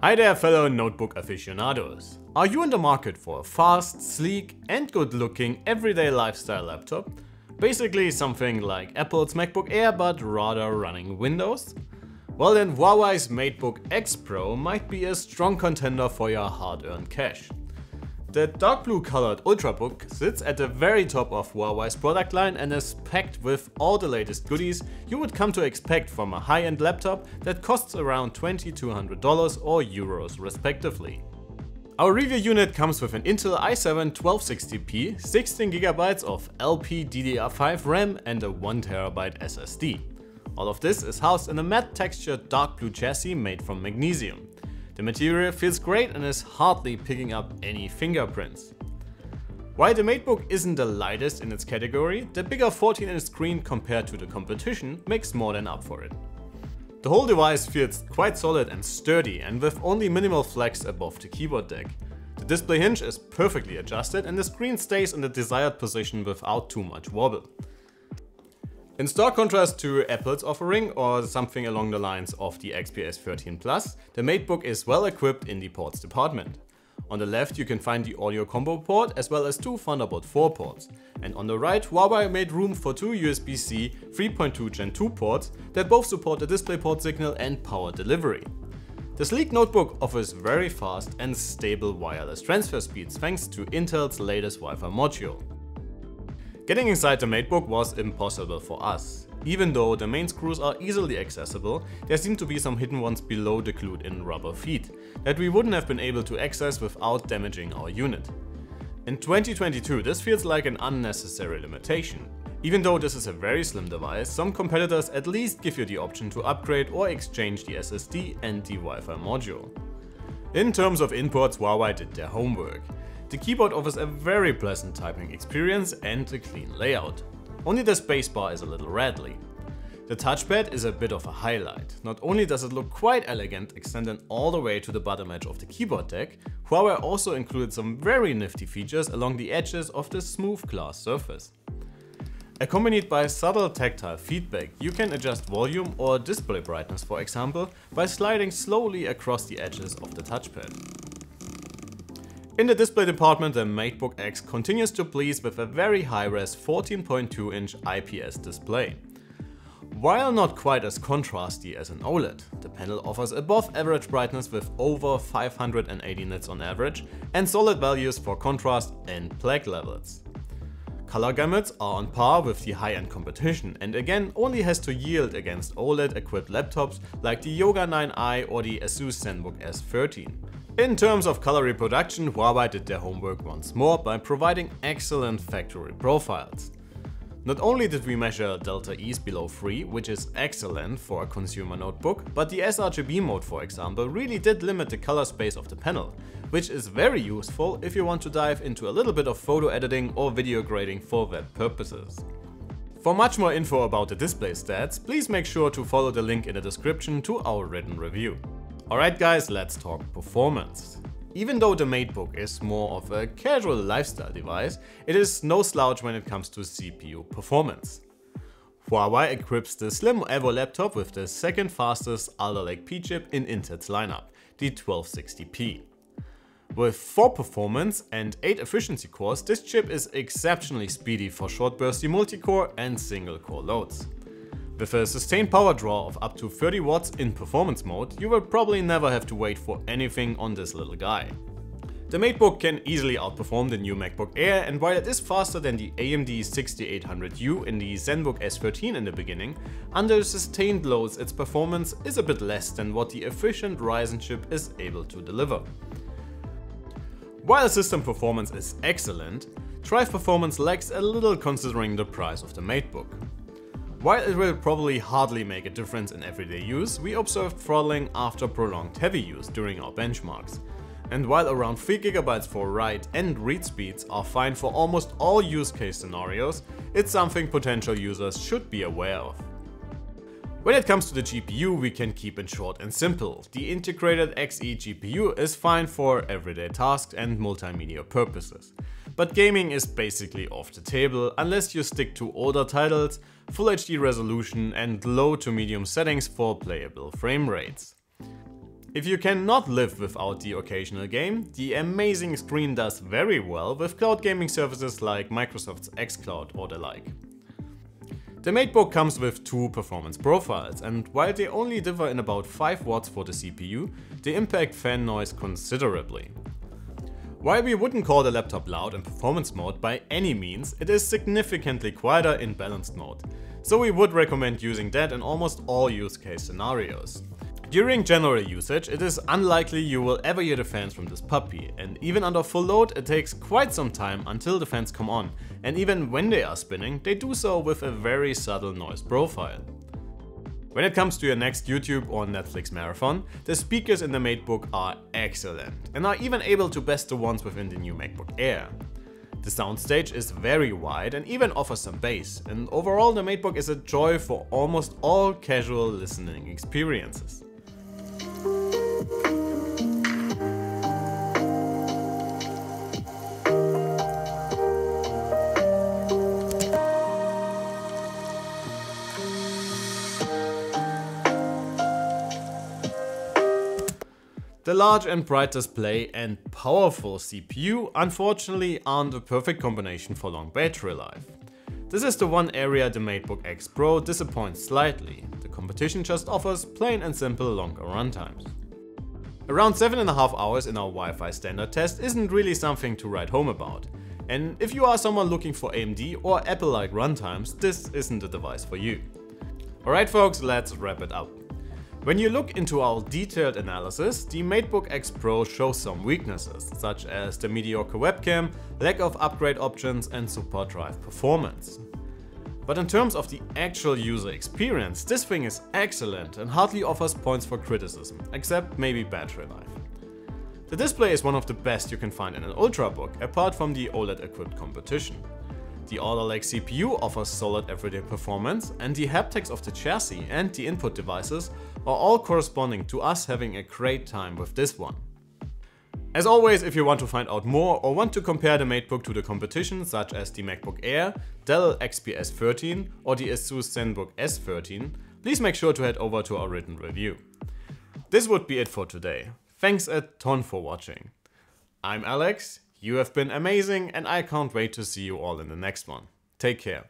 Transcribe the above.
Hi there fellow notebook aficionados. Are you in the market for a fast, sleek and good looking everyday lifestyle laptop? Basically something like Apple's MacBook Air but rather running Windows? Well then Huawei's MateBook X Pro might be a strong contender for your hard-earned cash. The dark blue colored ultrabook sits at the very top of Huawei's product line and is packed with all the latest goodies you would come to expect from a high-end laptop that costs around $2,200 or euros respectively. Our review unit comes with an Intel i7-1260p, 16GB of LPDDR5 RAM and a 1TB SSD. All of this is housed in a matte textured dark blue chassis made from magnesium. The material feels great and is hardly picking up any fingerprints. While the MateBook isn't the lightest in its category, the bigger 14-inch screen compared to the competition makes more than up for it. The whole device feels quite solid and sturdy and with only minimal flex above the keyboard deck. The display hinge is perfectly adjusted and the screen stays in the desired position without too much wobble. In stark contrast to Apple's offering or something along the lines of the XPS-13 Plus, the MateBook is well equipped in the ports department. On the left you can find the audio combo port as well as two Thunderbolt 4 ports, and on the right Huawei made room for two USB-C 3.2 Gen 2 ports that both support the DisplayPort signal and power delivery. The sleek notebook offers very fast and stable wireless transfer speeds thanks to Intel's latest Wi-Fi module. Getting inside the MateBook was impossible for us. Even though the main screws are easily accessible, there seem to be some hidden ones below the glued-in rubber feet that we wouldn't have been able to access without damaging our unit. In 2022 this feels like an unnecessary limitation. Even though this is a very slim device, some competitors at least give you the option to upgrade or exchange the SSD and the Wi-Fi module. In terms of inputs, Huawei did their homework. The keyboard offers a very pleasant typing experience and a clean layout. Only the spacebar is a little rattly. The touchpad is a bit of a highlight. Not only does it look quite elegant, extending all the way to the bottom edge of the keyboard deck, Huawei also included some very nifty features along the edges of the smooth glass surface. Accompanied by subtle tactile feedback, you can adjust volume or display brightness, for example, by sliding slowly across the edges of the touchpad. In the display department, the MateBook X continues to please with a very high-res 14.2-inch IPS display. While not quite as contrasty as an OLED, the panel offers above average brightness with over 580 nits on average and solid values for contrast and plaque levels. Color gamuts are on par with the high-end competition and again only has to yield against OLED-equipped laptops like the Yoga 9i or the Asus Zenbook S13. In terms of color reproduction, Huawei did their homework once more by providing excellent factory profiles. Not only did we measure delta E's below 3, which is excellent for a consumer notebook, but the sRGB mode, for example, really did limit the color space of the panel, which is very useful if you want to dive into a little bit of photo editing or video grading for web purposes. For much more info about the display stats, please make sure to follow the link in the description to our written review. Alright guys, let's talk performance. Even though the MateBook is more of a casual lifestyle device, it is no slouch when it comes to CPU performance. Huawei equips the slim Evo laptop with the second fastest Alder Lake P chip in Intel's lineup, the 1260p. With 4 performance and 8 efficiency cores, this chip is exceptionally speedy for short bursty multi-core and single core loads. With a sustained power draw of up to 30 watts in performance mode, you will probably never have to wait for anything on this little guy. The MateBook can easily outperform the new MacBook Air, and while it is faster than the AMD 6800U in the Zenbook S13 in the beginning, under sustained loads its performance is a bit less than what the efficient Ryzen chip is able to deliver. While system performance is excellent, drive performance lags a little considering the price of the MateBook. While it will probably hardly make a difference in everyday use, we observed throttling after prolonged heavy use during our benchmarks. And while around 3 GB for write and read speeds are fine for almost all use case scenarios, it's something potential users should be aware of. When it comes to the GPU, we can keep it short and simple. The integrated Xe GPU is fine for everyday tasks and multimedia purposes. But gaming is basically off the table unless you stick to older titles, Full HD resolution and low to medium settings for playable frame rates. If you cannot live without the occasional game, the amazing screen does very well with cloud gaming services like Microsoft's xCloud or the like. The MateBook comes with two performance profiles, and while they only differ in about 5 watts for the CPU, they impact fan noise considerably. While we wouldn't call the laptop loud in performance mode by any means, it is significantly quieter in balanced mode, so we would recommend using that in almost all use case scenarios. During general usage, it is unlikely you will ever hear the fans from this puppy, and even under full load it takes quite some time until the fans come on, and even when they are spinning, they do so with a very subtle noise profile. When it comes to your next YouTube or Netflix marathon, the speakers in the MateBook are excellent, and are even able to best the ones within the new MacBook Air. The soundstage is very wide and even offers some bass, and overall the MateBook is a joy for almost all casual listening experiences. The large and bright display and powerful CPU unfortunately aren't a perfect combination for long battery life. This is the one area the MateBook X Pro disappoints slightly. The competition just offers plain and simple longer runtimes. Around 7.5 hours in our Wi-Fi standard test isn't really something to write home about. And if you are someone looking for AMD or Apple-like runtimes, this isn't the device for you. Alright folks, let's wrap it up. When you look into our detailed analysis, the MateBook X Pro shows some weaknesses, such as the mediocre webcam, lack of upgrade options and super drive performance. But in terms of the actual user experience, this thing is excellent and hardly offers points for criticism, except maybe battery life. The display is one of the best you can find in an ultrabook, apart from the OLED-equipped competition. The Alder Lake CPU offers solid everyday performance, and the haptics of the chassis and the input devices are all corresponding to us having a great time with this one. As always, if you want to find out more or want to compare the MateBook to the competition such as the MacBook Air, Dell XPS13 or the Asus Zenbook S13, please make sure to head over to our written review. This would be it for today. Thanks a ton for watching. I'm Alex. You have been amazing and I can't wait to see you all in the next one. Take care.